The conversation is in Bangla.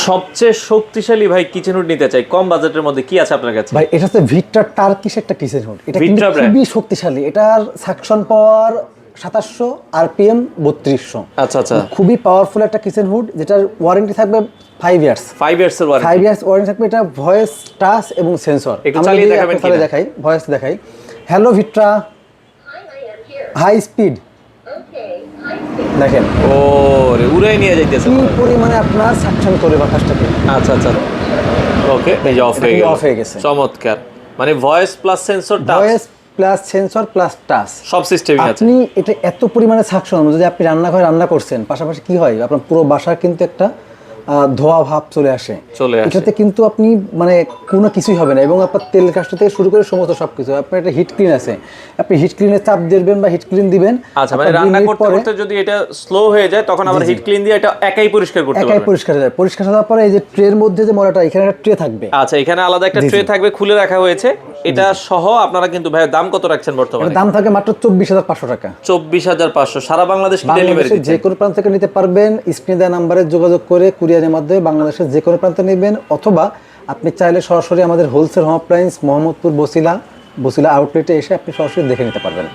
সবচেয়ে শক্তিশালী ভাই কিচেন হুড নিতে চাই কম বাজেটের মধ্যে, কি আছে আপনার কাছে? ভাই এটা হচ্ছে ভিক্টর টার্কিশ একটা কিচেন হুড, এটা কিন্তু ভিক্টর ব্র্যান্ড। খুবই শক্তিশালী। এটার সাকশন পাওয়ার 2700, আরপিএম 3200। আচ্ছা আচ্ছা, খুবই পাওয়ারফুল একটা কিচেন হুড, যেটার ওয়ারেন্টি থাকবে 5 ইয়ার্স। 5 ইয়ার্স এর ওয়ারেন্টি। 5 ইয়ার্স ওয়ারেন্টি থাকবে। এটা ভয়েস, টাচ এবং সেন্সর। একটু চালিয়ে দেখাবেন কিনা? দেখাই, ভয়েস দেখাই। হ্যালো ভিক্টরা, হাই স্পিড। দেখেন ও রে, উড়াই নিয়ে যাইতেছে। কি পরিমাণে আপনার সাকশন করে বাতাসটাকে। আচ্ছা আচ্ছা, ওকে, এই যে অফ হয়ে গেছে। চমৎকার, মানে voice plus sensor touch, voice plus sensor plus touch সব সিস্টেমই আছে। আপনি এটা এত পরিমাণে সাকশন, যদি আপনি রান্নাঘরে রান্না করছেন, পাশাপাশি কি হয় আপনার পুরো বাসার কিন্তু একটা ধোয়া ভাব চলে আসে। এটাতে কিন্তু আপনি মানে কোনো কিছুই হবে না, এবং আপনার তেল কাজটা থেকে শুরু করে সমস্ত সবকিছু। আপনার একটা হিট ক্লিন আছে, আপনি হিট ক্লিনের চাপ দিবেন বা হিট ক্লিন দিবেন। আচ্ছা, মানে রান্না করতে করতে যদি এটা স্লো হয়ে যায় তখন আমরা হিট ক্লিন দিয়ে এটা একাই পরিষ্কার করতে পারবো। একাই পরিষ্কার হয়ে যায়। পরিষ্কার হওয়ার পরে এই যে ট্রের মধ্যে যে ময়লাটা, এখানে একটা ট্রে থাকবে। আচ্ছা, এখানে আলাদা একটা ট্রে থাকবে, খুলে রাখা হয়েছে। এটা সহ আপনারা কিন্তু ভাই দাম কত রাখছেন বর্তমানে? দাম থাকে মাত্র 24,500 টাকা। 24,500, সারা বাংলাদেশ কি ডেলিভারি দিচ্ছেন? যে কোনো প্রান্ত থেকে নিতে পারবেন। স্ক্রিনে দেওয়া নাম্বারে যোগাযোগ করে কুরিয়ারের মাধ্যমে বাংলাদেশের যে কোনো প্রান্তে নেবেন, অথবা আপনি চাইলে সরাসরি আমাদের wholesale home appliance Mohammadpur Basila আউটলেটে এসে আপনি সরাসরি দেখে নিতে পারবেন।